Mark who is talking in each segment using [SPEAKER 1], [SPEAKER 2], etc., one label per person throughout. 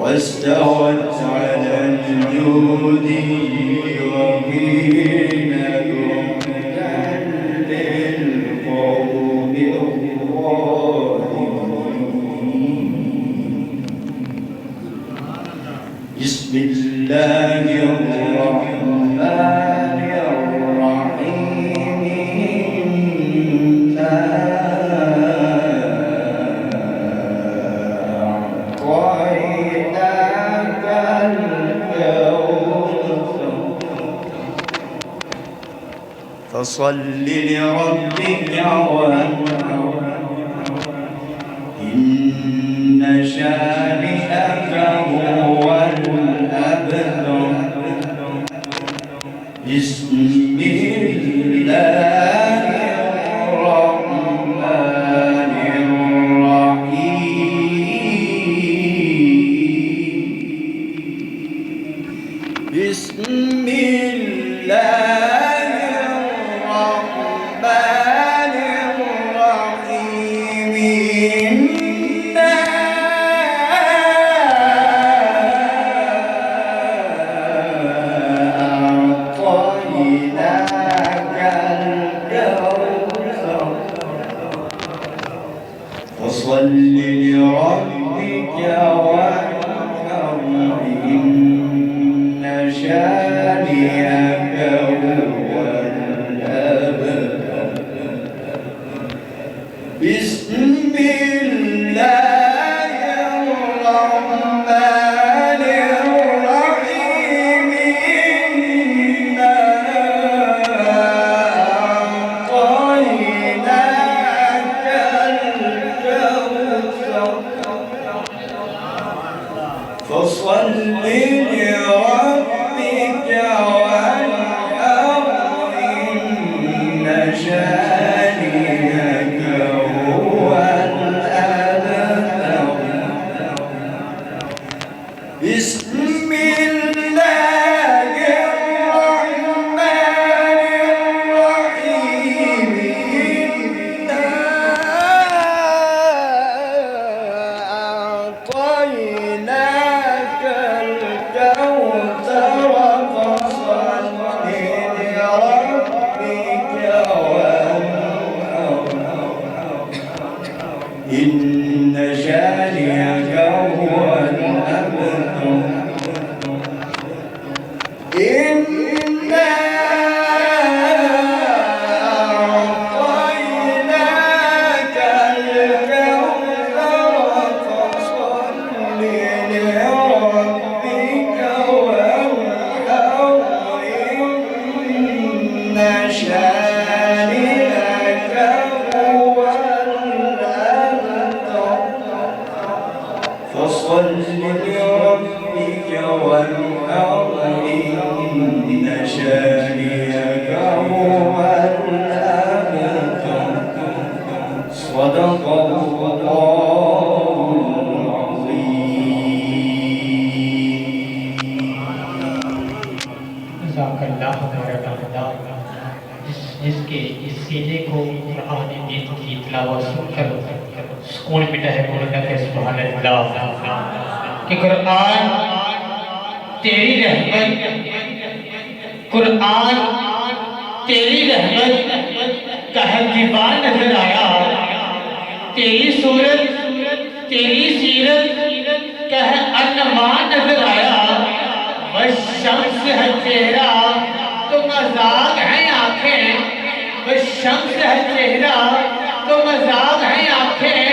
[SPEAKER 1] واستوت على الجود وقيل بعدا للقوم الظالمين. بسم الله الرحمن الرحيم. فصل لربك وانحر إن شانئك هو الأبتر. بسم الله الرحمن الرحيم. بسم الله فصل لربك وانحر إن شانئك هو الأبتر. بسم الله الرحمن الرحيم. إنا أعطيناك الكوثر فصل لربك وانحر إن شانئك هو الأبتر. بسم الله الرحمن الرحيم. إنا أعطيناك الكوثر فصل لربك وانحر إن شانئك هو الأبتر. إنا أعطيناك الكوثر فصل لربك وانحر إن شانئك هو الأبتر. فصل لربك وانحر إن شانئك هو الأبتر. صدق الله العظيم.
[SPEAKER 2] جزاک اللہ مولانا، جس کے اس سینے کو قرآن دین کی تلاوت سن کر سکون ملا ہے، مولانا کہ سبحان اللہ، کہ قرآن تیری رحمت، قرآن تیری رحمت کا ہے دیوان نظر آیا، تیری صورت تیری سیرت کا ہے عنوان نظر آیا، بس شمس ہے چہرہ تو مذاق ہیں آنکھیں، بس شمس ہے چہرہ تو مذاق ہیں آنکھیں،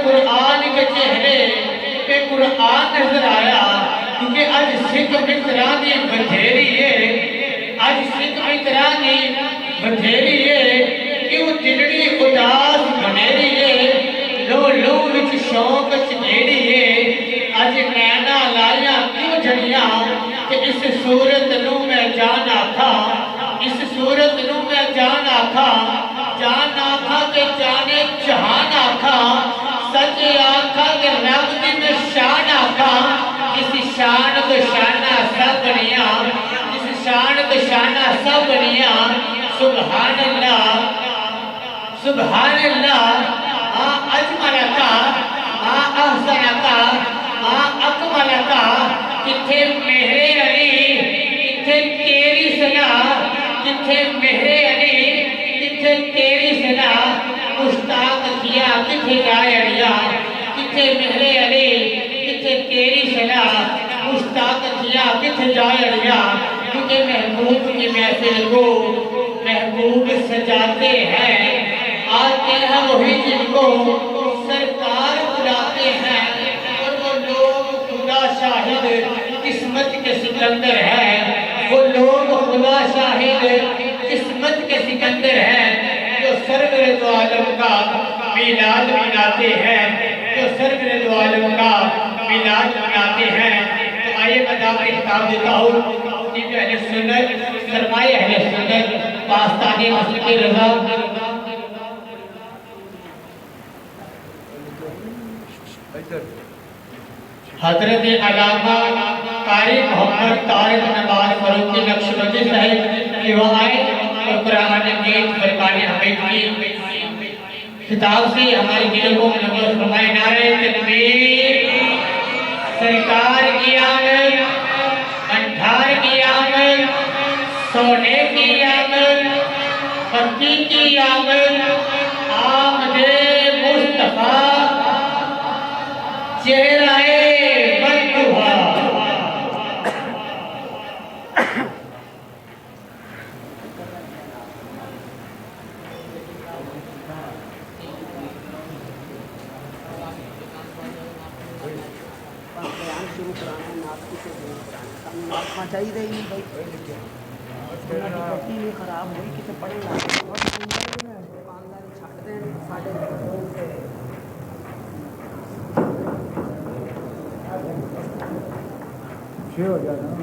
[SPEAKER 2] قرآن کے چہرے پہ قرآن نظر آیا کیونکہ آج سکھ مترانی بدھیری ہے آج سکھ مترانی بدھیری ہے کیوں دلڑی اداس بنیری ہے لو وچ شوق چنیری ہے آج نینا لائیاں کیوں جڑیاں کہ اس صورت نو میں جان آکھا اس صورت نو میں جان آکھا کہ جانے جہان آکھا سچ آکھا کہ رب دی میں شان آکھا اس شان کو شانہ سب بنیاں اس شان کو شانہ سب بنیاں سبحان اللہ سبحان اللہ اجملکا احسنکا اکملکا کتھے مہر علی کتھے تیری صلاح کتھے مہر علی کتھے تیری صلاح مشتاق کیا کتھے جائے علیہ کتھے مہر علی کتھے تیری صلاح مشتاق کیا کتھے جائے علیہ کیونکہ محبوب کی محفل کو محبوب سجاتے ہیں آتے ہیں وہی جن کو سرکار بلاتے ہیں اور وہ لوگ خدا شاہد قسمت کے سکندر ہیں وہ لوگ خدا شاہد قسمت کے سکندر ہیں جو سرور دو عالم کا میلاد مناتے ہیں جو سرور دو عالم کا میلاد مناتے ہیں تو آئیے میں دعوی خطاب دیتا ہوں اہل سنت سرمایہ اہل سنت پاستانی مسلک رضا حضرت علامہ قاری محمد طارق نواز فاروقی نقشبندی صاحب کی وہ آئے اور قرآن مجید فرقان حمید کی خطاب سے ہمارے دلوں کو منور فرمائے نعرہ تکبیر سرکار کی آمد انٹھار کی آمد سونے کی آمد پتی کی آمد آمد مصطفیٰ چہرہ بددعا
[SPEAKER 3] چاہیے نہیں بھائی نہیں خراب ہوئی کسی پڑھے دکانداری چھٹ دیں ساڑھے ہو جانا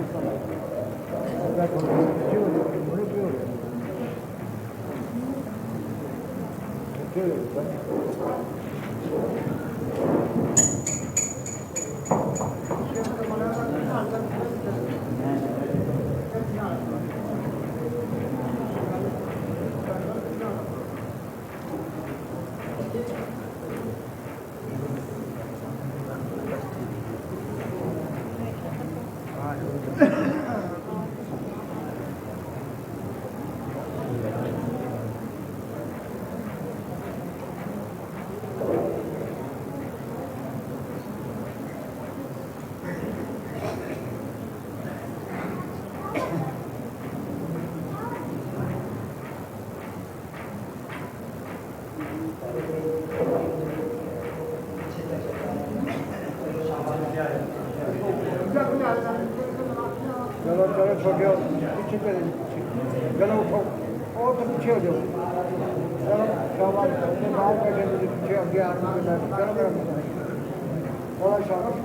[SPEAKER 3] چلو چلو چھوٹے ہو پیچھے پہ چلو اٹھو اور تو پیچھے ہو جاؤ چلو شاباش باہر بیٹھے مجھے پیچھے آگے آنے کے بعد چلو میرا تھوڑا شاباش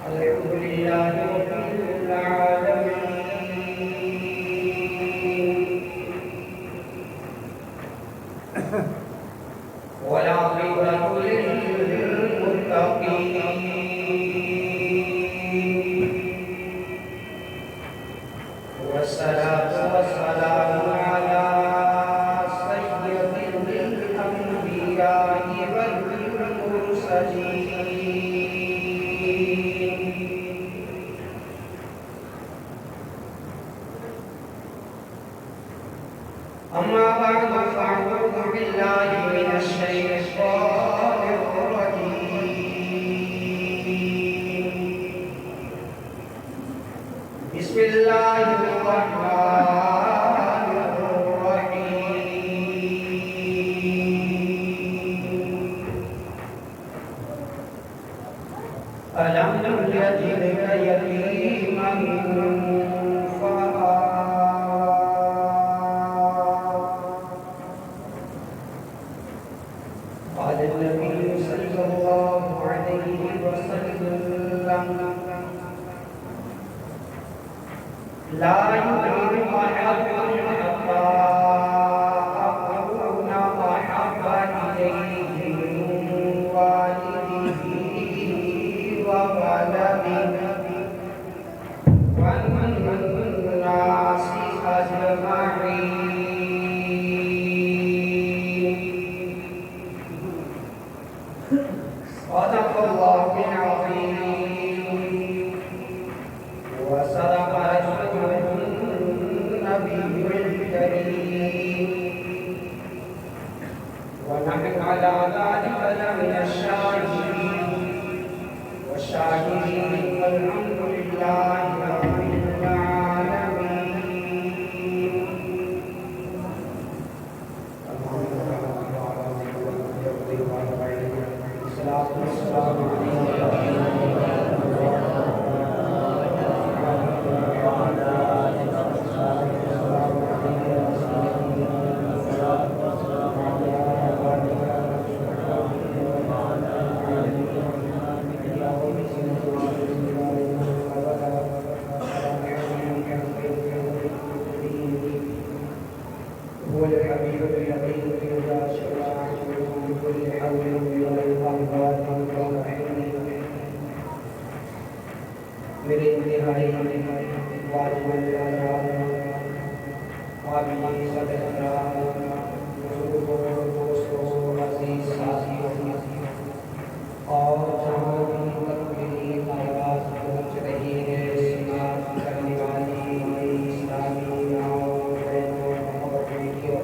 [SPEAKER 3] الحمد لله رب العالمين
[SPEAKER 1] والعاقبة للمتقين والصلاة والسلام على سيد الأنبياء والمرسلين أما بعد فأعوذ بالله من الشيطان الرجيم بسم الله الرحمن الرحيم ألم يجدك يتيما قال النبي صلى الله عليه وسلم لا يؤمن أحدكم حتى أكون أحب إليه من والده وولده والناس أجمعين. صدق الله العظيم وصدق رسوله النبي الكريم ونحن على ذلك لمن الشاهدين والشاكرين والحمد لله رب العالمين. الصلاة والسلام هو الحبيب الذي لا شفاعة بكل حول میرے انتہائی واجب قابل صدر بزرگوں دوستوں عزیز ساتھیوں اور جہاں بھی تک میری آواز پہنچ رہی ہے سماعت کرنے والی اسلامی ماؤں بہنوں اور بیٹیوں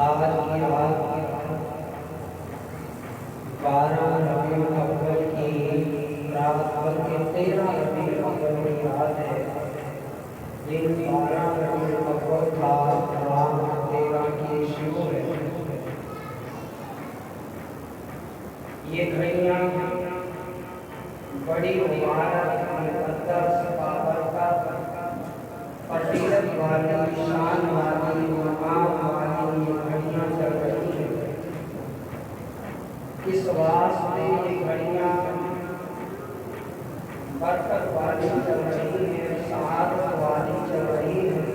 [SPEAKER 1] آج کی رات 12 ربیع الاول کی رات بلکہ 13 ربیع الاول کی رات ہے. یہ 12 ربیع الاول کا رات 13 کی شروع ہے. یہ گھڑیاں بڑی مبارک مقدس بابرکت فضیلت والی شان والی مقام والی گھڑیاں چل رہی ہیں. اس واسطے یہ گھڑیاں برکت والی چل رہی ہیں, سعادت والی چل رہی ہیں.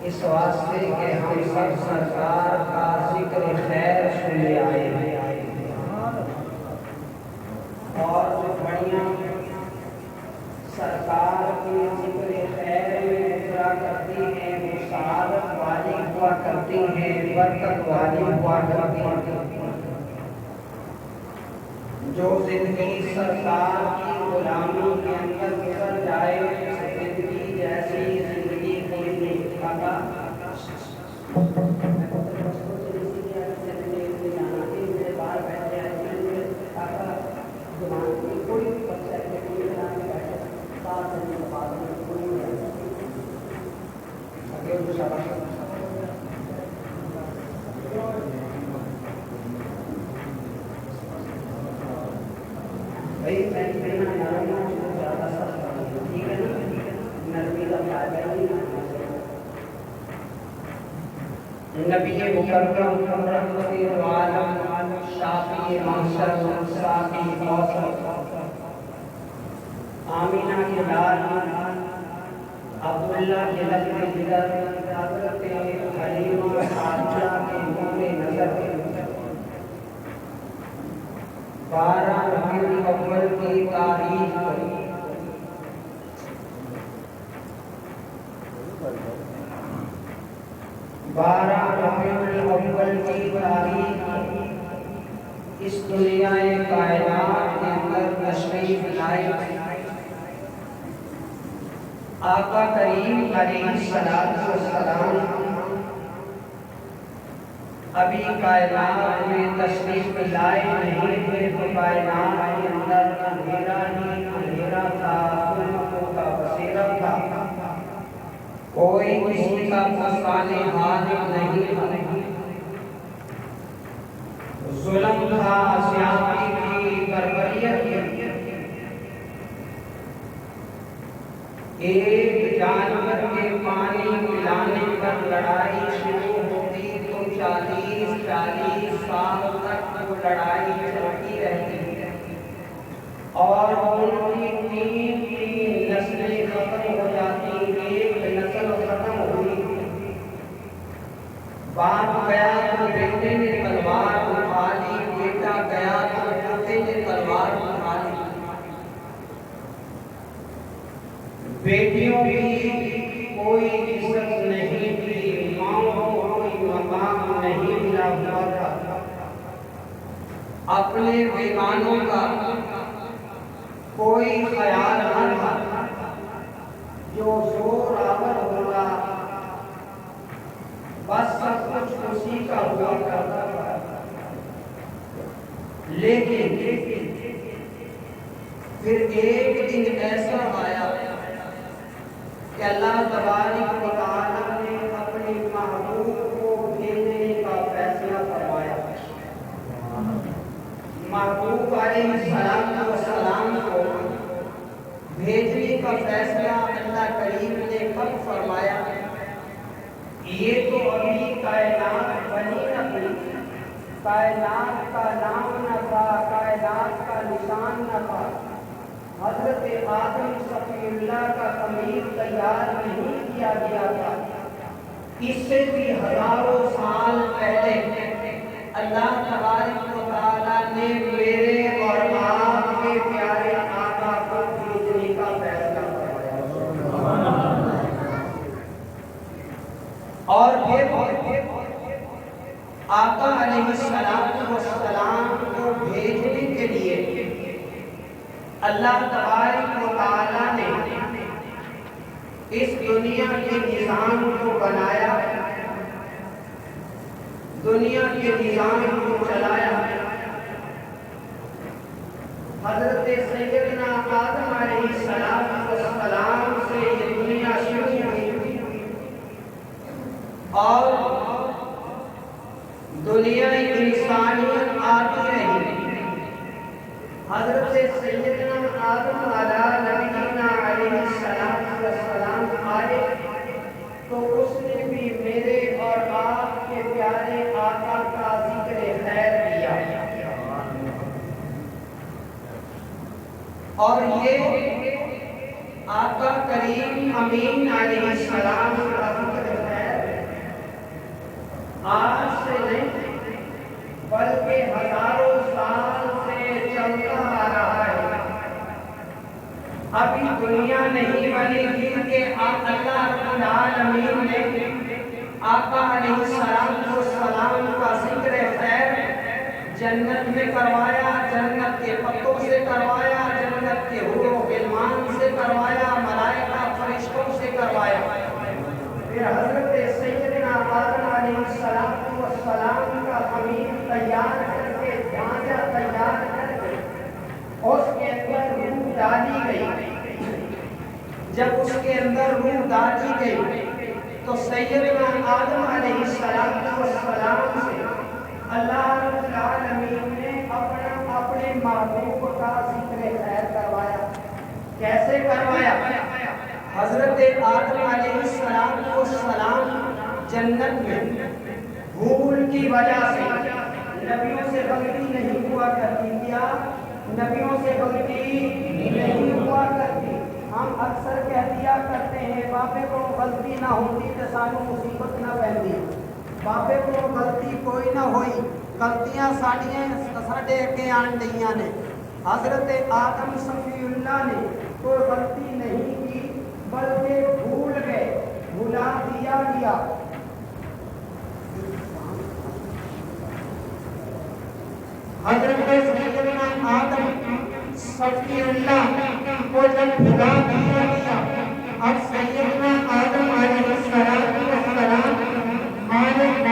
[SPEAKER 1] اس واسطے کہ ہم سب سرکار کا ذکر خیر سننے آئے ہیں. اور جو گھڑیاں سرکار کی ذکر خیر میں اجرا کرتی ہیں وہ سعادت والی ہوا کرتی ہیں, برکت والی ہوا کرتی ہیں. جو زندگی سرکار کی غلامی کے اندر گزر جائے زندگی جیسی زندگی کوئی نہیں کھاتا. نبی مکرم رحمت العالم شافی محشر صافی کوثر آمینہ کے لال عبداللہ کے لب جگر حضرت 12 रबीउल अव्वल की तारीख इस दुनिया कायनात के अंदर तशरीफ लाई आका करीम अलैहिस्सलातु वस्सलाम अभी कायनात में तशरीफ लाए नहीं थे तो कायनात के अंदर अंधेरा ही अंधेरा था, उम्मतों का बसेरा था, कोई किसी का फसाने हाजिर नहीं था। जुल्म था, ज्यादती की, बर्बरियत की। एक जानवर के पानी पिलाने पर लड़ाई शुरू होती तो 40 साल तक वो लड़ाई चलती रहती और उनकी 3 नस्लें खत्म हो जाती। एक नस्ल खत्म हुई, बाप गया तो बेटे ने तलवार उठा ली, बेटा गया तो पोते ने तलवार उठा ली। बेटियों की कोई इज्जत नहीं थी, माओ को कोई मकाम नहीं मिला हुआ था, अपने बेगानों का कोई ख्याल न था। जो जोरावर होगा बस सब कुछ उसी का हुआ करता था। लेकिन फिर एक दिन ऐसा आया कि अल्लाह तबारक व तआला ने अपने महबूब को भेजने का फैसला फरमाया। महबूब अलैहिस्सलातु वस्सलाम को भेजने का फैसला अल्लाह करीम ने कब फरमाया? ये तो अभी कायनात बनी न थी, कायनात का नाम न था, कायनात का निशान न था। हज़रत आदम सफ़ीउल्लाह का ख़मीर तैयार नहीं किया गया था। इससे भी हज़ारों साल पहले अल्लाह तबारक व तआला ने मेरे और आपके प्यारे आका को भेजने का फैसला करवाया। और फिर आका अलैहिस्सलातु वस्सलाम को भेजने के लिए अल्लाह तबारक व तआला ने इस दुनिया के निज़ाम को बनाया, दुनिया के निज़ाम को चलाया। हज़रत सैयदना आदम अलैहिस्सलातु वस्सलाम से ये दुनिया शुरू हुई और दुनिया इंसानियत आती रही। हज़रत सैयदना आदम अला नबीना अलैहिस्सलातु वस्सलाम आए तो उसने भी मेरे और आपके प्यारे आका का जिक्र खैर किया और ये आका करीम अमीन अलैहिस्सलाम का जिक्र खैर आज से नहीं बल्कि हजारों साल से चलता आ रहा है। अभी दुनिया नहीं बनी कि अल्लाह रब्बुल आलमीन ने आका अलैहिस्सलातु वस्सलाम का जिक्र खैर जन्नत में करवाया, जन्नत के पत्तों से करवाया, जन्नत के हूर व गिलमान से करवाया, मलाइका फरिश्तों से करवाया। फिर हज़रत सैयदना आदम अलैहिस्सलातु वस्सलाम का ख़मीर तैयार करके, ढांचा तैयार करके उसके अंदर रूह डाली गई। जब उसके अंदर रूह डाली गई तो सैयदना आदम अलैहिस्सलातु वस्सलाम से अल्लाह रब्बुल आलमीन ने अपने महबूब का जिक्र खैर करवाया। कैसे करवाया? हज़रत आदम अलैहिस्सलातु वस्सलाम जन्नत में भूल की वजह से नबियों से गलती नहीं हुआ करती। क्या नबियों से गलती नहीं हुआ करती? हम अक्सर कह दिया करते हैं बापे को गलती ना होती तो सानू मुसीबत ना पैंदी। बापे को गलती कोई ना होई, गलतियां साढ़े अगे आन दईयां ने। हज़रत आदम सफ़ीउल्लाह ने कोई गलती नहीं की बल्कि भूल गए, भुला दिया गया। حضرت سیدنا آدم صفی اللہ کو جب خدا دیا گیا، اب سیدنا آدم علیہ السلام مالک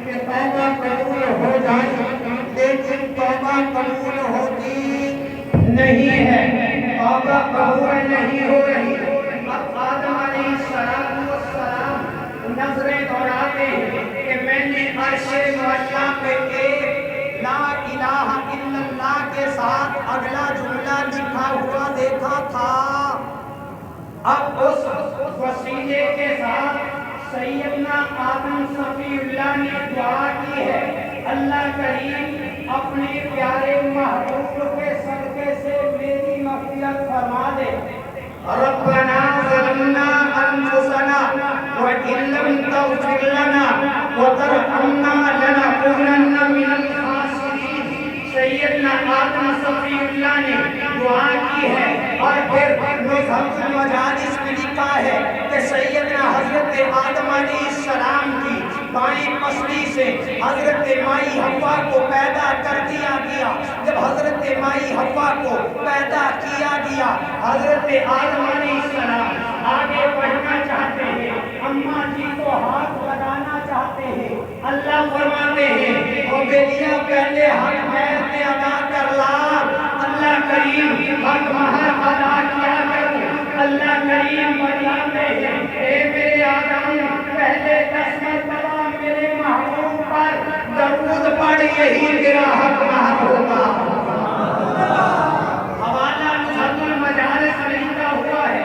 [SPEAKER 1] کہ توبہ قبول ہو جائے، لیکن توبہ قبول ہوتی نہیں ہے، توبہ قبول نہیں ہو رہی۔ اب آدم علیہ السلام نظریں دوڑاتے ہیں کہ میں نے عرش معلیٰ پہ ایک لا الہ الا اللہ کے ساتھ اگلا جملہ لکھا ہوا دیکھا تھا۔ اب اس وسیلے کے ساتھ سیدنا آدم صفی اللہ نے دعا کی ہے، اللہ کریم اپنے پیارے محبوب کے صدقے سے میری مغفرت فرما دے۔ ربنا ظلمنا انفسنا وان لم تغفر لنا وترحمنا لنكونن من الخاسرین۔ سیدنا آدم صفی اللہ نے دعا کی ہے، اور پھر نظام المجالس میں لکھا ہے کہ سیدنا حضرت آدم علیہ السلام کی بائیں پسلی سے حضرت مائی حوا کو پیدا کر دیا گیا۔ جب حضرت مائی حوا کو پیدا کیا گیا، حضرت آدم علیہ السلام آگے بڑھنا چاہتے ہیں، اماں جی کو ہاتھ لگانا چاہتے ہیں، اللہ فرماتے ہیں او بیٹیا پہلے حق میں ادا کر لا، اللہ کریم حق مہر ادا کیا کرو۔ اللہ کریم فرماتے ہیں اے میرے آدم پہلے 10 مرتبہ میرے محبوب پر درود پڑھ، یہی تیرا حق مہر ہوگا۔ حوالہ نظام المجالس میں لکھا ہوا ہے،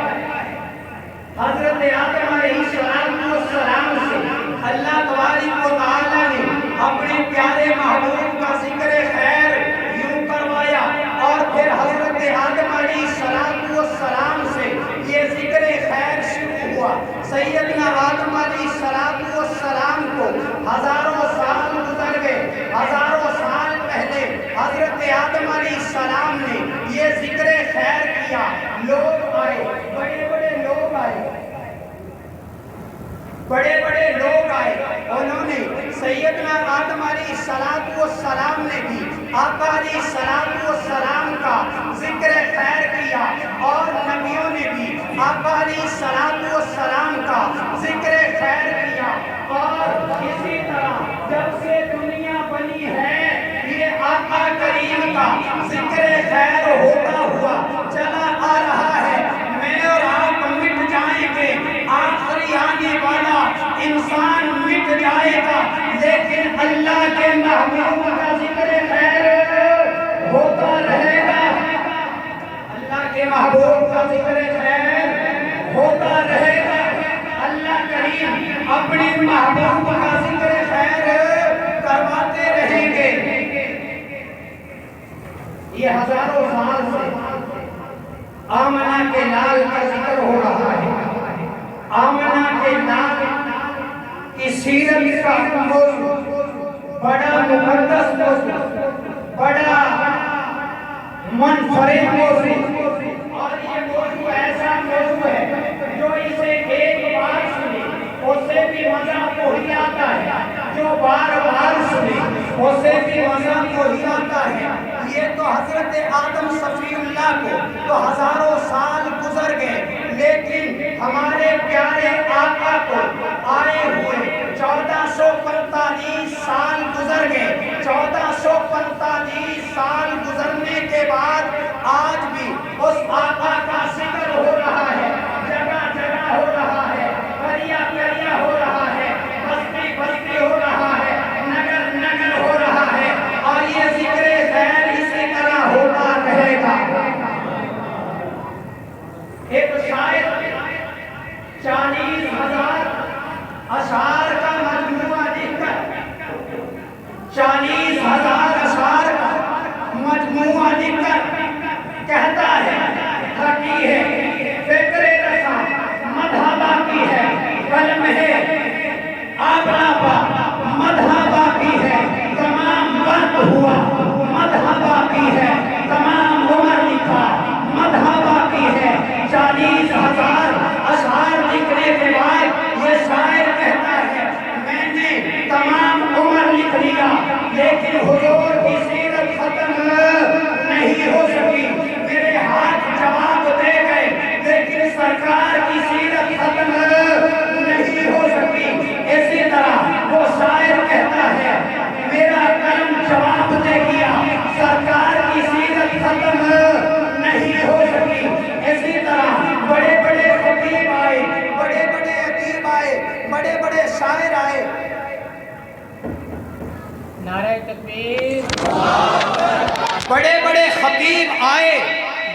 [SPEAKER 1] حضرت آدم علیہ السلام سے اللہ تبارک و تعالیٰ نے اپنے پیارے محبوب کا ذکر خیر یوں کروایا، اور پھر حضرت آدم علیہ السلام سے یہ ذکر خیر شروع ہوا۔ سیدنا آدم علیہ السلام کو ہزاروں سال گزر گئے، ہزاروں سال پہلے حضرت آدم علیہ السلام نے یہ ذکر خیر کیا۔ لوگ آئے، بڑے بڑے لوگ آئے، بڑے بڑے لوگ آئے، انہوں نے سیدنا آدم علیہ السلام نے بھی آقا علیہ السلام کا ذکر خیر کیا، اور نبیوں نے بھی آقا علیہ السلام کا ذکر خیر کیا۔ اور اسی طرح جب سے دنیا بنی ہے، یہ آقا کریم کا ذکر خیر ہوتا ہوا چلا آ رہا ہے۔ میں اور آپ مٹ جائیں گے، آخری آنے والا انسان مٹ جائے گا، لیکن اللہ کے محبوب کا ذکر خیر ہوتا رہے گا۔ اللہ کے محبوب کا ذکر خیر ہوتا رہے گا۔ اللہ کریم اپنے محبوب کا ذکر خیر کرواتے رہیں گے۔ یہ ہزاروں سال سے آمنہ کے لال کا ذکر ہو رہا ہے۔ آمنہ کے لال کی سیرت کا موضوع بڑا مقدس موضوع، بڑا منفرد موضوع، اور یہ موضوع ایسا موضوع ہے جو اسے ایک بار سنے اسے بھی مزہ وہی آتا ہے، جو بار بار سنے اسے بھی مزہ وہی آتا ہے۔ یہ تو حضرت آدم صفی اللہ کو تو ہزاروں سال گزر گئے، لیکن ہمارے پیارے آقا کو آئے ہوئے 1445 سال گزر گئے۔ 1445 سال گزرنے کے بعد آج بھی اس آقا کا ذکر ہو رہا ہے، جگہ جگہ ہو رہا ہے، قریہ قریہ ہو رہا ہے، بستی بستی ہو رہا ہے، نگر نگر ہو رہا ہے، اور یہ ذکر خیر اسی طرح ہوتا رہے گا۔ ایک شاعر 40,000 اشعار کا مجموعہ لکھ کر 40,000 اشعار کا مجموعہ لکھ کر کہتا ہے، تھکی ہے فکر رساں مدح باقی ہے، قلم ہے آبلا پا مدح باقی ہے، تمام وقت ہوا مدح باقی ہے، تمام عمر لکھا مدح باقی ہے۔ 40,000 اشعار لکھنے کے بعد یہ شاعر کہتا ہے میں نے تمام عمر لکھ لیا، لیکن حضور नारे तकबीर।
[SPEAKER 4] बड़े बड़े खतीब आए,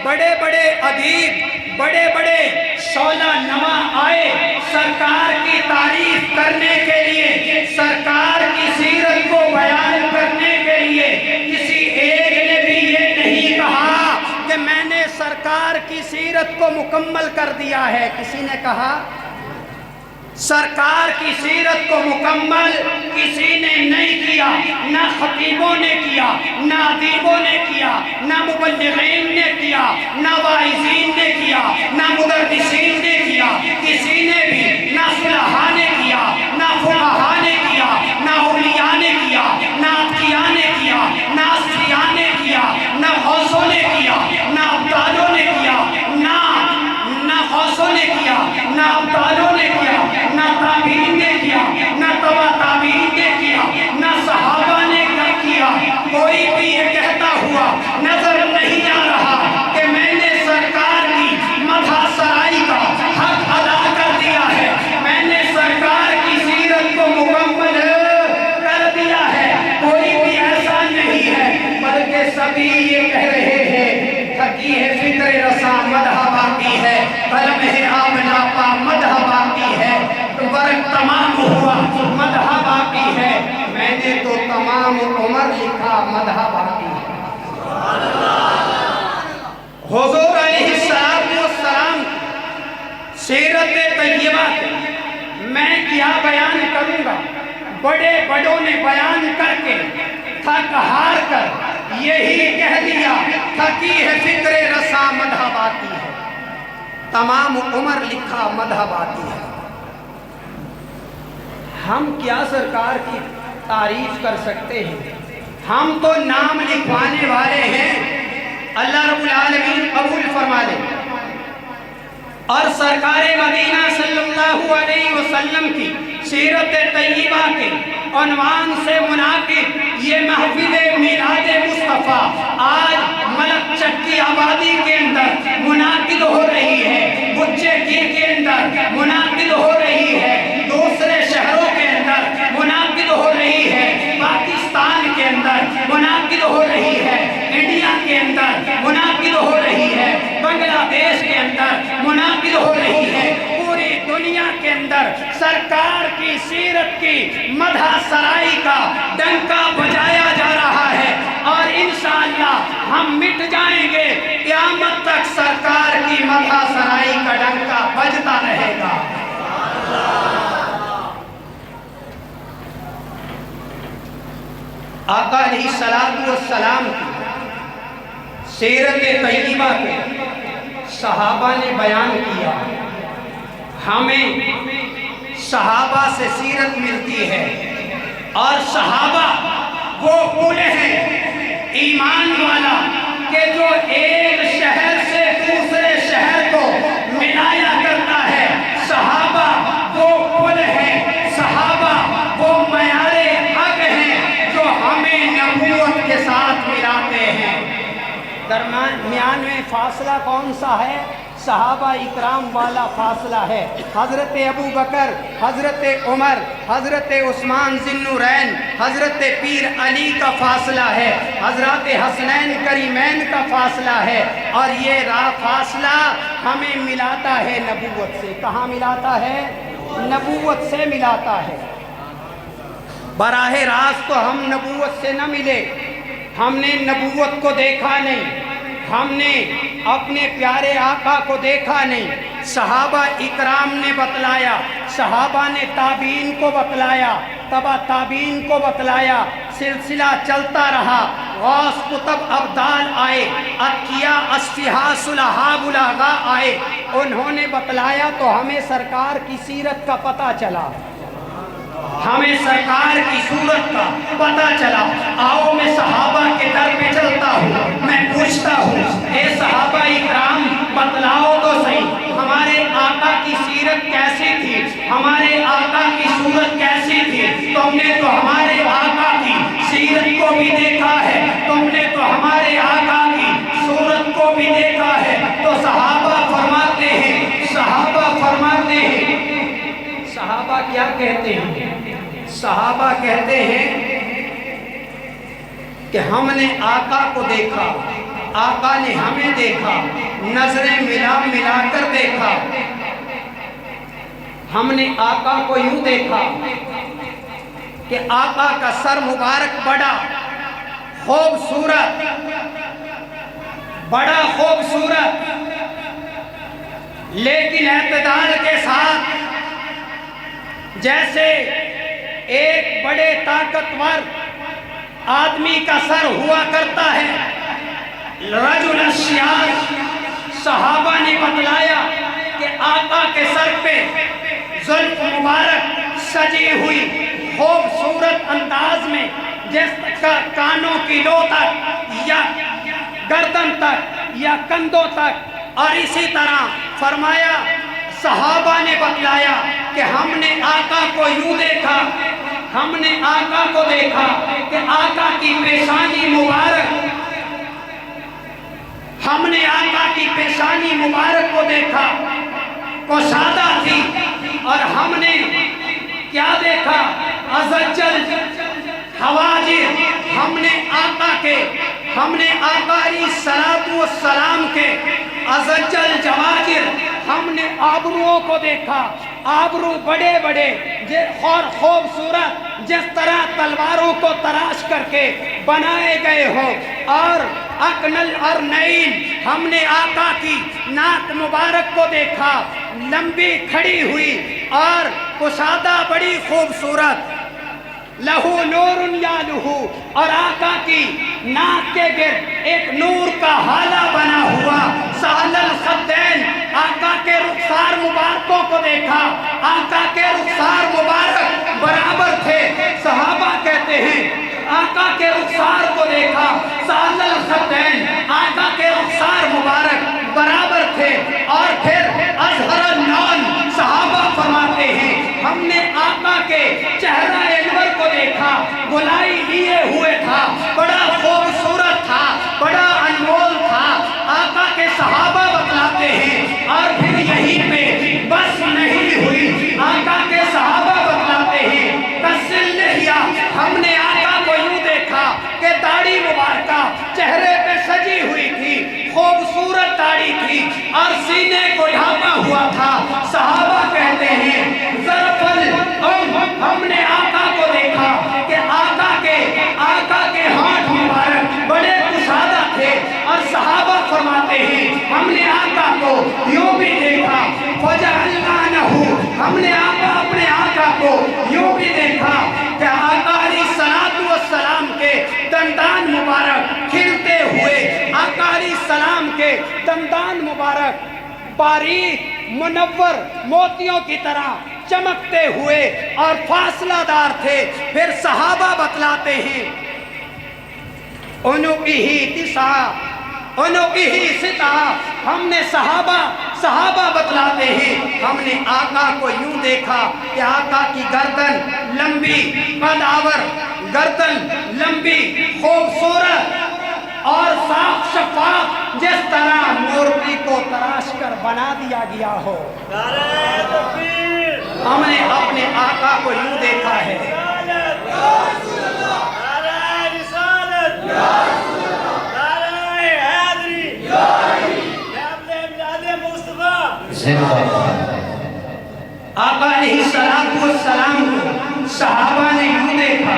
[SPEAKER 4] बड़े बड़े अदीब, बड़े बड़े शौला नमा आए सरकार की तारीफ करने के लिए, सरकार की सीरत को बयान करने के लिए। किसी एक ने भी ये नहीं कहा कि मैंने सरकार की सीरत को मुकम्मल कर दिया है। किसी ने कहा सरकार की सीरत को मुकम्मल किसी ने नहीं किया, ना खतीबों ने किया, ना अदीबों ने किया, ना मुबल्लिगीन ने किया, ना वाइज़ीन ने किया, ना मुदर्रिसीन ने किया, किसी ने भी, ना सुलहा ने किया, ना फुक़हा ने किया, ना औलिया ने किया, ना अत्किया ने किया, ना अस्फिया ने किया, ना गौसों ने किया, ना अब्दालों ने किया, ना गौसों ने किया, ना अब्दालों ने किया, ना ताबीन ने किया, ना तबा ताबीन ने किया, ना सहाबा ने किया। कोई भी ये कहता हुआ नजर नहीं आ रहा कि मैंने सरकार की मदह सराई का हक अदा कर दिया है, मैंने सरकार की सीरत को मुकम्मल कर दिया है। कोई भी ऐसा नहीं है, बल्कि सभी ये कह रहे हैं थकी है फिक्र रसा मदह बाकी है, कलम है आबनापा मदह बाकी है, वर्क तमाम हुआ मदह बाकी है, मैंने तो तमाम उम्र लिखा मदह बाकी है। हुजूर अलैहिस्सलाम सीरत तैयबा मैं क्या बयान करूंगा, बड़े बड़ों ने बयान करके थक हार कर यही कह दिया थकी है फिक्र रसा मदह बाकी है, तमाम उम्र लिखा मदह बाकी है। हम क्या सरकार की तारीफ कर सकते हैं, हम तो नाम लिखवाने वाले हैं। अल्लाह रब्बुल आलमीन कबूल फरमा ले। और सरकार मदीना सल्लल्लाहु अलैहि वसल्लम की सीरत तैयबा के उन्वान से मुनाकिब ये महफिल मिलाद मुस्तफ़ा आज मलक चक्की आबादी के अंदर मुनाकिद हो रही है, बुच्चे के अंदर मुनाकिद हो रही है, दूसरे शहरों के अंदर मुनाकिद हो रही है, पाकिस्तान के अंदर मुनाकिद हो रही है, इंडिया के अंदर मुनाकिद हो रही है, बांग्लादेश के अंदर मुनाकिद हो रही है, पूरी दुनिया के अंदर सरकार की सीरत की मदह सराई का डंका बजाया जा रहा है। और इंशाअल्लाह हम मिट जाएंगे, क़यामत तक सरकार की मदह सराई का डंका बजता रहेगा। आका अलैहिस्सलातु वस्सलाम की सीरत तैयबा पे सहाबा ने बयान किया। हमें सहाबा से सीरत मिलती है और सहाबा वो पुल है ईमान वाला कि जो एक शहर से दूसरे शहर को मिलाया करता है। सहाबा वो पुल है, सहाबा वो मयारे हक हैं जो हमें नबूवत के साथ मिलाते हैं। दरमियान में फासला कौन सा है? सहाबा इकराम वाला फासला है। हज़रत अबू बकर, हज़रत उमर, हज़रत उस्मान ज़िन्नुरैन, हज़रत पीर अली का फासला है, हज़रत हसनैन करीमैन का फासला है। और ये फासला हमें मिलाता है नबूवत से। कहाँ मिलाता है? नबूवत से मिलाता है। बराह रास्त तो हम नबूवत से न मिले, हमने नबूवत को देखा नहीं, हमने अपने प्यारे आका को देखा नहीं। सहाबा इकराम ने बतलाया, सहाबा ने ताबीन को बतलाया, तबा ताबीन को बतलाया, सिलसिला चलता रहा। गौस कुतुब अब्दाल आए, अत्किया अस्फिहा सुलहा बुलागा आए, उन्होंने बतलाया तो हमें सरकार की सीरत का पता चला, हमें सरकार की सूरत का पता चला। आओ मैं सहाबा के दर पे चलता हूँ, मैं पूछता हूँ, ए सहाबा इकराम बतलाओ तो सही, हमारे आका की सीरत कैसी थी, हमारे आका की सूरत कैसी थी? तुमने तो हमारे आका की सीरत को भी देखा है, तुमने तो हमारे आका की सूरत को भी देखा है। तो सहाबा फरमाते हैं, सहाबा फरमाते हैं, सहाबा क्या कहते हैं? सहाबा कहते हैं کہ ہم نے آقا کو دیکھا، آقا نے ہمیں دیکھا، نظریں ملا ملا کر دیکھا۔ ہم نے آقا کو یوں دیکھا کہ آقا کا سر مبارک بڑا خوبصورت، بڑا خوبصورت، لیکن اعتدال کے ساتھ، جیسے ایک بڑے طاقتور آدمی کا سر ہوا کرتا ہے۔ رجل الشیاش، صحابہ نے بتلایا کہ آقا کے سر پہ زلف مبارک سجی ہوئی خوبصورت انداز میں، جس کا کانوں کی لو تک یا گردن تک یا کندھوں تک، اور اسی طرح فرمایا، صحابہ نے بتلایا کہ ہم نے آقا کو یوں دیکھا، ہم نے آقا کو دیکھا کہ آقا کی پیشانی مبارک، ہم نے آقا کی پیشانی مبارک کو دیکھا، کشادہ تھی، اور ہم نے کیا دیکھا؟ ازجل حواجر، ہم نے آقا علیہ السلام کے ازجل جواجر، ہم نے آبروؤں کو دیکھا، آبرو بڑے بڑے اور خوبصورت، جس طرح تلواروں کو تراش کر کے بنائے گئے ہوں، اور اکنل اور نعین، ہم نے آقا کی ناک مبارک کو دیکھا، لمبی کھڑی ہوئی اور کشادہ بڑی خوبصورت، لہو نور یا لہو، اور آقا کی ناک کے گرد ایک نور کا حالہ بنا ہوا، سہل الخدین، آقا کے رخسار مبارکوں کو دیکھا، آقا کے رخسار مبارک برابر تھے، صحابہ کہتے ہیں آقا کے رخسار کو دیکھا، سہل الخدین، آقا کے رخسار مبارک برابر تھے، اور پھر اظہر النون، صحابہ فرماتے ہیں ہم نے آقا کے چہرہ انور کو دیکھا، گلائی لیے ہوئے تھا، بڑا خوبصورت تھا، بڑا انمول تھا، آقا کے صحابہ بتلاتے ہیں، اور پھر یہیں پہ بس نہیں ہوئی، آقا کے صحابہ بتلاتے ہیں تسل لحیہ، ہم نے آقا کو یوں دیکھا کہ داڑھی مبارکہ چہرے پہ سجی ہوئی تھی، خوبصورت داڑھی تھی، اور سینے کو ڈھانپا ہوا تھا، صحابہ کہتے ہیں ظرف ہم نے آقا کو دیکھا کہ آقا کے ہاتھ مبارک بڑے کشادہ تھے، اور صحابہ فرماتے ہیں ہم نے آقا کو یوں بھی دیکھا، فجعلنہ، ہم نے اپنے آقا کو یوں بھی دیکھا کہ آقا علیہ السلام کے دندان مبارک کھلتے ہوئے، آقا علیہ السلام کے دندان مبارک باریک منور موتیوں کی طرح چمکتے ہوئے اور فاصلہ دار تھے۔ پھر صحابہ بتلاتے ہیں انوکیہی ستا، ہم نے صحابہ بتلاتے ہیں ہم نے آقا کو یوں دیکھا کہ آقا کی گردن لمبی، قدآور گردن لمبی، خوبصورت اور صاف شفاف، جس طرح مورتی کو تراش کر بنا دیا گیا ہو۔ ہم نے اپنے آقا کو یوں دیکھا ہے۔ آقا علیہ السلام کو صحابہ نے یوں دیکھا،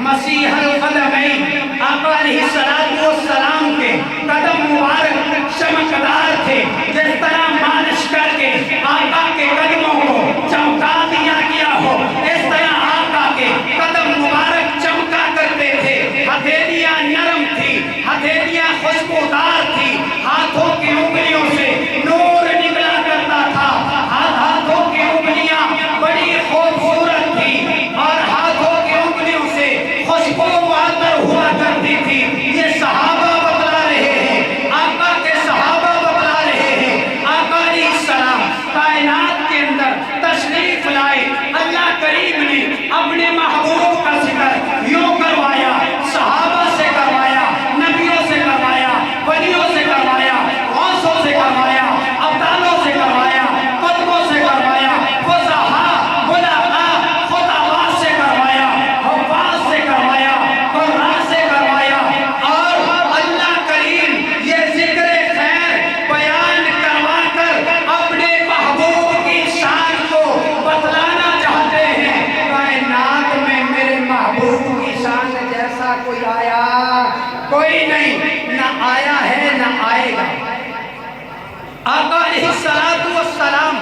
[SPEAKER 4] مسیح القدمین، آقا علیہ السلام کے قدم مبارک چمکدار تھے، جس طرح مالش کر کے آقا کے قدموں کو چمکا دیا گیا ہو، اس طرح آقا کے قدم مبارک چمکا کرتے تھے، ہتھیلیاں نرم تھی، ہتھیلیاں خوشبودار تھی، ہاتھوں کی انگلیوں سے نور نکلا کرتا تھا، ہاتھوں کی انگلیاں بڑی خوبصورت تھی، اور ہاتھوں کی انگلیوں سے خوشبو معطر ہوا कोई नहीं, न आया है न आएगा। आका अलैहिस्सलातु वस्सलाम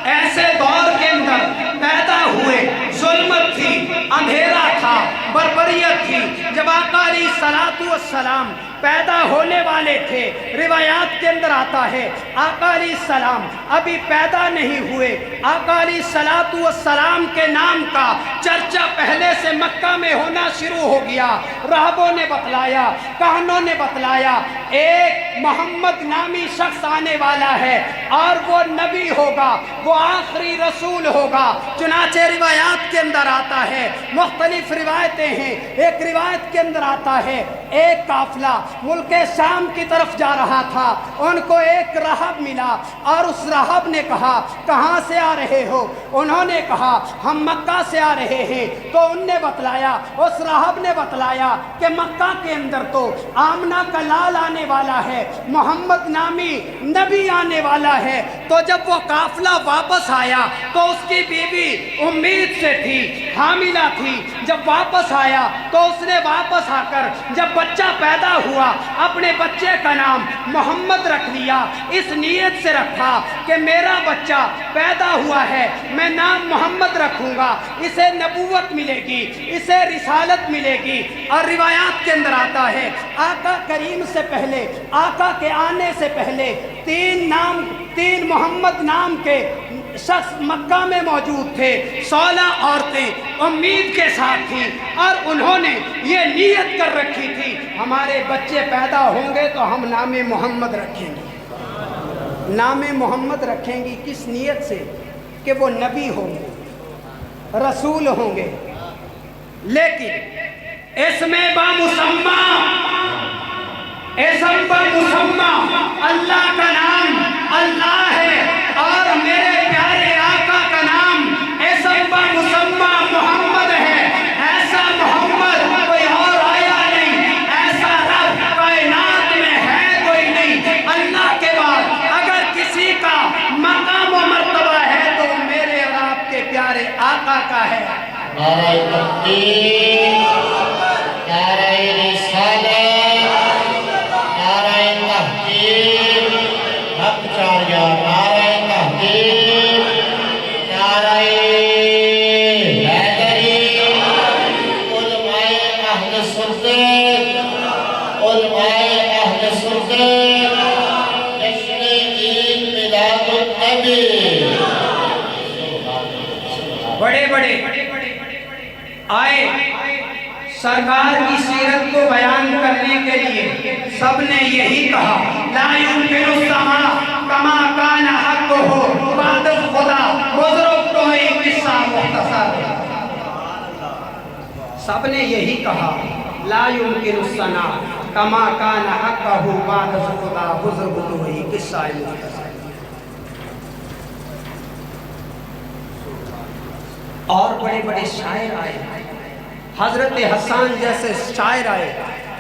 [SPEAKER 4] ऐसे दौर के अंदर पैदा हुए, जुल्मत थी, अंधेरा था, बर्बरियत थी। जब आका अलैहिस्सलातु वस्सलाम पैदा होने वाले थे, रिवायात के अंदर आता है आका अलैहिस्सलाम अभी पैदा नहीं हुए, आका अलैहिस्सलातु वस्सलाम के नाम का चर्चा पहले से मक्का में होना शुरू हो गया। राहबों ने बतलाया, कहनों ने बतलाया, एक मोहम्मद नामी शख्स आने वाला है और वो नबी होगा, वो आखिरी रसूल होगा। चुनाचे रिवायात के अंदर आता है, मुख्तलिफ रिवायतें हैं। एक रिवायत के अंदर आता है एक काफिला मुल्क शाम की तरफ जा रहा था, उनको एक राहब मिला और उस राहब ने कहा कहाँ से आ रहे हो? उन्होंने कहा हम मक्का से आ रहे हैं। तो उनने बतलाया, उस राहब ने बतलाया कि मक्का के अंदर तो आमना का लाल आने वाला है, मोहम्मद नामी नबी आने वाला है। तो जब वो काफिला वापस आया तो उसकी बीवी उम्मीद से थी, हामिला थी। जब वापस आया तो उसने वापस आकर जब बच्चा पैदा हुआ, अपने बच्चे का नाम मोहम्मद रख लिया। इस नीयत से रखा कि मेरा बच्चा पैदा हुआ है, मैं नाम मोहम्मद रखूंगा, इसे नबूवत मिलेगी, इसे रिसालत मिलेगी। और रिवायात के अंदर आता है आका करीम से पहले, आका के आने से पहले तीन मोहम्मद नाम के शख्स मक्का में मौजूद थे। 16 औरतें उम्मीद के साथ थी और उन्होंने ये नीयत कर रखी थी हमारे बच्चे पैदा होंगे तो हम नाम मोहम्मद रखेंगे। नाम मोहम्मद रखेंगी किस नीयत से? कि वो नबी होंगे, रसूल होंगे। लेकिन इसमें बामुसम्मा, इसम बामुसम्मा अल्लाह का नाम अल्लाह है और मेरे प्यारे आका का नाम इसम बामुसम्मा मोहम्मद है। ऐसा मोहम्मद कोई और आया नहीं, ऐसा रब कायनात में है कोई नहीं। अल्लाह के बाद अगर किसी का मकाम व मर्तबा है तो मेरे और आपके प्यारे आका का है।
[SPEAKER 2] नारे तकबीर, नारे रिसालत, नारे तहकीर, हक चारिया, नारे तहकीर, नारे हैदरी, उलमाए अहले सुन्नत, उलमाए अहले सुन्नत, जश्न ईद मिलादुन नबी।
[SPEAKER 4] बड़े बड़े आए सरकार की सीरत को बयान करने के लिए, सबने यही कहा ला युमकिनु समा कमा काना हक़्क़ुहु बाद खुदा। बुजुर्ग तो एक किस्सा मुख्तसर, सबने यही कहा ला युमकिनु सना कमा काना हक़्क़ुहु बाद खुदा। बुजुर्ग तो एक किस्सा मुख्तसर। और बड़े बड़े शायर आए, हजरत हसन जैसे शायर आए।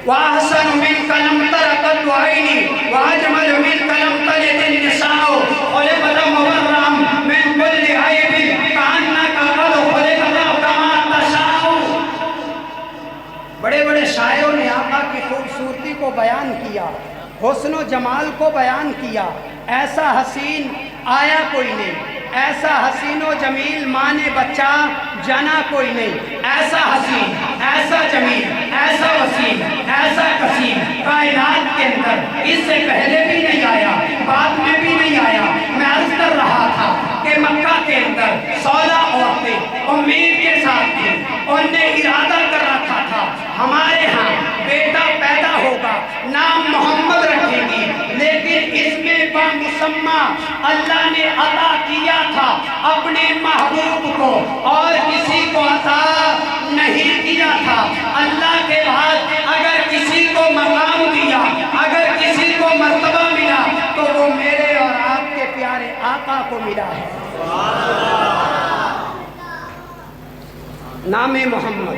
[SPEAKER 4] वाहसन मिन कलम तरकत वाइनी वाजमल मिन कलम तलिदिन निसाओ ओले बदा मुबर्रम मिन कुल्ली आयबिन कान्ना का कल ओले बदा कमा तशाओ। बड़े बड़े शायरों ने आका की खूबसूरती को बयान किया, हुस्न जमाल को बयान किया। ऐसा हसीन आया कोई नहीं, ऐसा हसीनो जमील माँ ने बच्चा जाना कोई नहीं। ऐसा हसीन, ऐसा जमील, ऐसा वसीम, ऐसा कसीम कायनात के अंदर इससे पहले भी नहीं आया, बाद में भी नहीं आया। मैं अर्ज कर रहा था कि मक्का के अंदर 16 औरतें उम्मीद के साथ थी। उनने इरादा कर रखा था हमारे यहाँ बेटा पैदा होगा, नाम मोहम्मद रखेंगी। लेकिन इसमें बामुसम्मा अल्लाह ने अता किया था अपने महबूब को और किसी को अता नहीं किया था। अल्लाह के बाद अगर किसी को मकाम दिया, अगर किसी को मर्तबा मिला तो वो मेरे और आपके प्यारे आका को मिला है। नाम मोहम्मद,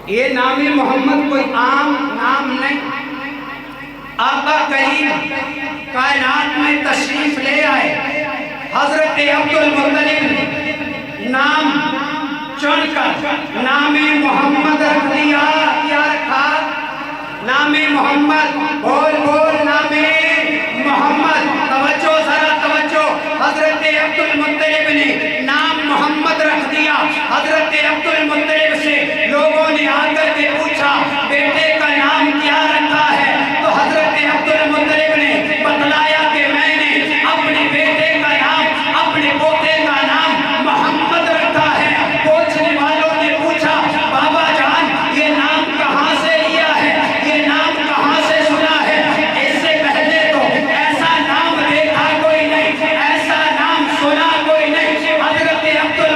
[SPEAKER 4] ये नाम मोहम्मद कोई आम नाम नहीं। आका करीम कायनात में तशरीफ ले आए, हजरत अब्दुल मुत्तलिब नाम चुनकर नाम मोहम्मद रख दिया। क्या रखा? नाम मोहम्मद, बोल बोल नामे मोहम्मद। तवज्जो जरा तवज्जो, हजरत अब्दुल मुत्तलिब ने नाम मोहम्मद रख दिया। हजरत अब्दुल मुत्तलिब से लोगों ने आकर के पूछा बेटे का नाम क्या रखा है, तो हजरत अब्दुल मुत्तलिब ने बतलाया कि मैंने अपने बेटे का नाम, अपने पोते का नाम मोहम्मद रखा है। पूछने वालों ने पूछा बाबा जान ये नाम कहाँ से लिया है, ये नाम कहाँ से सुना है? इससे पहले तो ऐसा नाम देखा कोई नहीं, ऐसा नाम सुना कोई नहीं। हजरत अब्दुल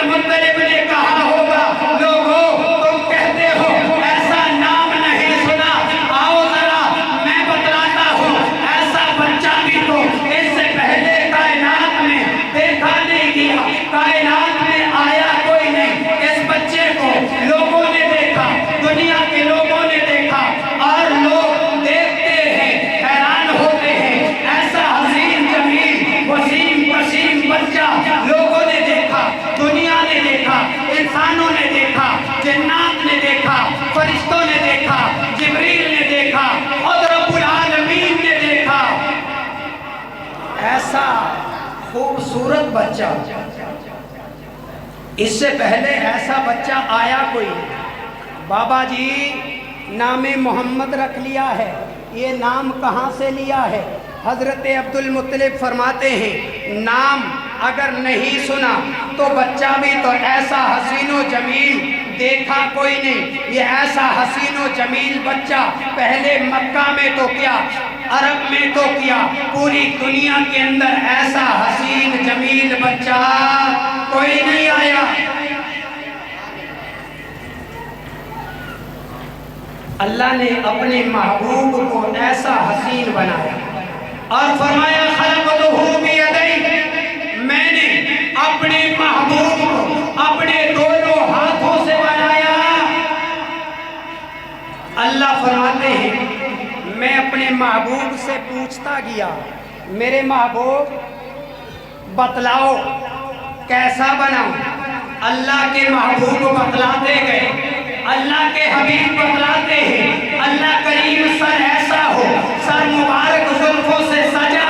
[SPEAKER 4] मुत्तलिब ने कहा होगा लोगों तुम कहते हो ऐसा नाम नहीं सुना, आओ जरा मैं बतलाता हूँ। ऐसा बच्चा भी तो इससे पहले कायनात में देखा नहीं गया, कायनात में आया कोई नहीं। इस बच्चे को लोगों ने देखा, दुनिया के लोगों ने देखा, और लोग देखते हैं हैरान होते हैं। ऐसा हसीन जमील वसीम वसीम बच्चा लोगों ने देखा, दुनिया ने देखा, इंसानों ने देखा, जन्नात ने देखा, फरिश्तों ने देखा, जिब्रील ने देखा, और रब्बुल आलमीन ने देखा। ऐसा खूबसूरत बच्चा, इससे पहले ऐसा बच्चा आया कोई नहीं। बाबा जी नामे मोहम्मद रख लिया है, ये नाम कहाँ से लिया है? हजरत अब्दुल मुत्तलिब फरमाते हैं नाम अगर नहीं सुना तो बच्चा भी तो ऐसा हसीनो जमील देखा कोई नहीं। ये ऐसा हसीनो जमील बच्चा पहले मक्का में तो क्या, अरब में तो क्या, पूरी दुनिया के अंदर ऐसा हसीन जमील बच्चा कोई नहीं आया। अल्लाह ने अपने महबूब को ऐसा हसीन बनाया और फरमाया खलक़तहू बियदैहि, मैंने अपने महबूब को अपने दोनों हाथों से बनाया। अल्लाह फरमाते हैं मैं अपने महबूब से पूछता गया मेरे महबूब बतलाओ कैसा बनाऊं। अल्लाह के महबूब बतलाते गए, अल्लाह के हबीब बतलाते हैं अल्लाह करीम सर ऐसा हो, सर मुबारक जुल्फों से सजा